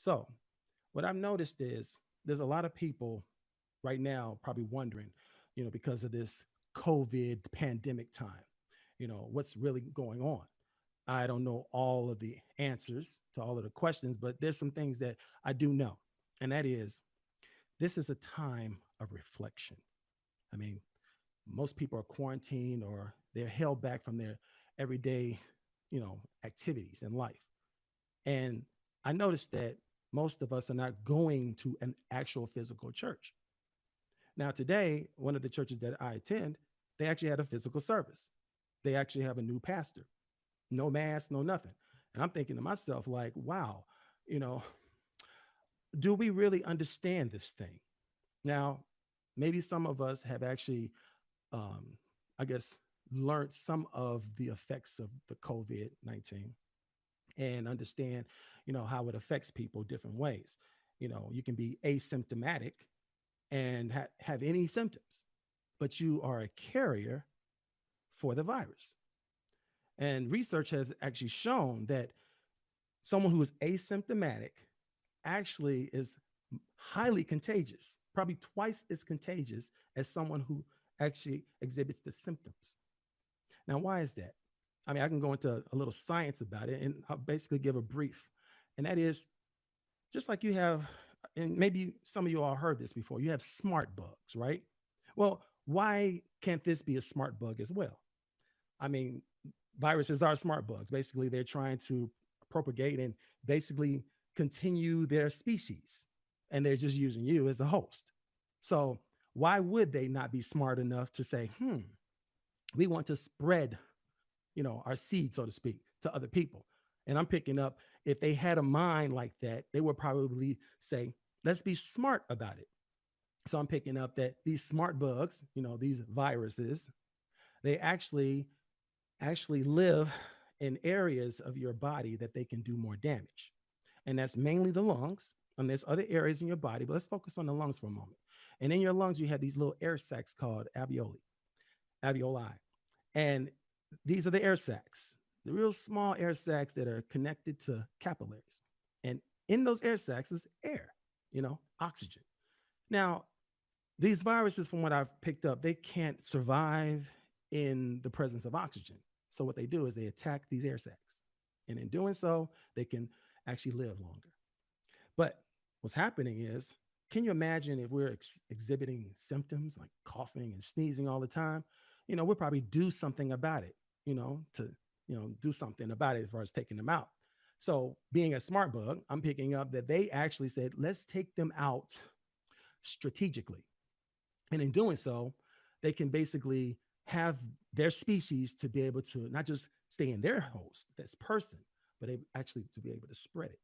So, what I've noticed is there's a lot of people right now probably wondering, because of this COVID pandemic time, what's really going on. I don't know all of the answers to all of the questions, but there's some things that I do know. And that is, this is a time of reflection. I mean, most people are quarantined or they're held back from their everyday, activities in life. And I noticed that most of us are not going to an actual physical church. Now, today, one of the churches that I attend, they actually had a physical service. They actually have a new pastor, no mask, no nothing. And I'm thinking to myself, like, wow, you know, do we really understand this thing? Now, maybe some of us have actually, um, I guess, learned some of the effects of the COVID-19 and understand, how it affects people different ways. You can be asymptomatic and have any symptoms, but you are a carrier for the virus. And research has actually shown that someone who is asymptomatic actually is highly contagious, probably twice as contagious as someone who actually exhibits the symptoms. Now, why is that? I mean, I can go into a little science about it and I'll basically give a brief. And that is just like you have, and maybe some of you all heard this before, you have smart bugs, right? Well, why can't this be a smart bug as well? I mean, viruses are smart bugs. Basically, they're trying to propagate and basically continue their species, and they're just using you as a host. So, why would they not be smart enough to say, we want to spread, our seed, so to speak, to other people? And I'm picking up, if they had a mind like that, they would probably say, let's be smart about it. So I'm picking up that these smart bugs, these viruses, they actually live in areas of your body that they can do more damage. And that's mainly the lungs. And there's other areas in your body, but let's focus on the lungs for a moment. And in your lungs, you have these little air sacs called alveoli. And these are the air sacs, the real small air sacs that are connected to capillaries. And in those air sacs is air, oxygen. Now, these viruses, from what I've picked up, they can't survive in the presence of oxygen. So what they do is they attack these air sacs. And in doing so, they can actually live longer. But what's happening is, can you imagine if we're exhibiting symptoms like coughing and sneezing all the time? We'll probably do something about it, to, do something about it as far as taking them out. So being a smart bug, I'm picking up that they actually said, let's take them out strategically. And in doing so, they can basically have their species to be able to not just stay in their host, this person, but actually to be able to spread it.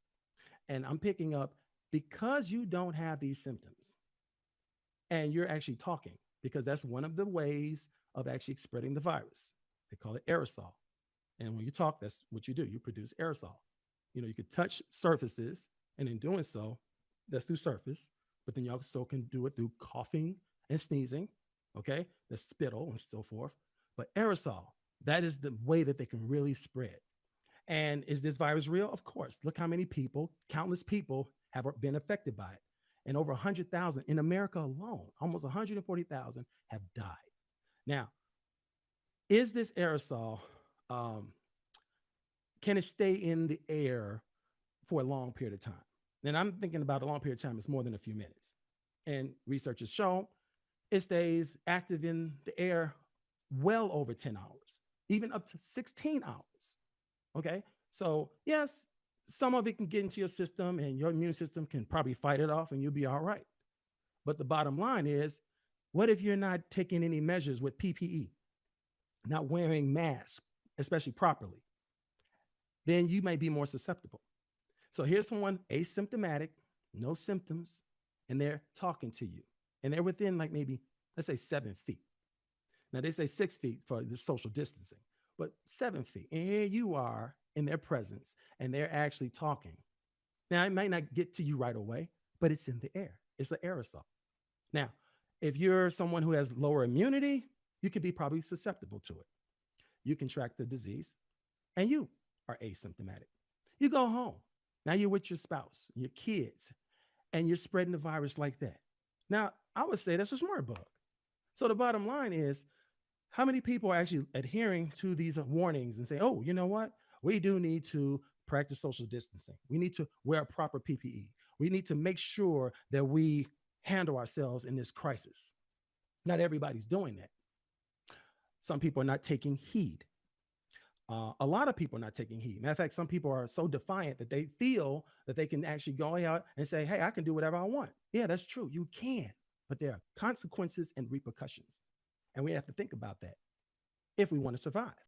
And I'm picking up, because you don't have these symptoms and you're actually talking, because that's one of the ways of actually spreading the virus. They call it aerosol. And when you talk, that's what you do. You produce aerosol. You could touch surfaces, and in doing so, that's through surface, but then you also can do it through coughing and sneezing, okay? The spittle and so forth. But aerosol, that is the way that they can really spread. And is this virus real? Of course. Look how many people, countless people, have been affected by it. And over 100,000 in America alone, almost 140,000 have died. Now, is this aerosol, um, can it stay in the air for a long period of time? And I'm thinking about a long period of time, it's more than a few minutes. And research has shown it stays active in the air well over 10 hours, even up to 16 hours. Okay. So, yes, some of it can get into your system and your immune system can probably fight it off and you'll be all right. But the bottom line is, what if you're not taking any measures with PPE, not wearing masks, especially properly? Then you may be more susceptible. So here's someone asymptomatic, no symptoms, and they're talking to you. And they're within, like, maybe, let's say 7 feet. Now they say 6 feet for the social distancing, but 7 feet. And here you are in their presence and they're actually talking. Now it might not get to you right away, but it's in the air. It's an aerosol. Now, if you're someone who has lower immunity, you could be probably susceptible to it. You contract the disease and you are asymptomatic. You go home. Now you're with your spouse, your kids, and you're spreading the virus like that. Now, I would say that's a smart bug. So the bottom line is, how many people are actually adhering to these warnings and say, oh, you know what? We do need to practice social distancing. We need to wear proper PPE. We need to make sure that we handle ourselves in this crisis. Not everybody's doing that. Some people are not taking heed. A lot of people are not taking heed. Matter of fact, some people are so defiant that they feel that they can actually go out and say, hey, I can do whatever I want. Yeah, that's true. You can. But there are consequences and repercussions. And we have to think about that if we want to survive.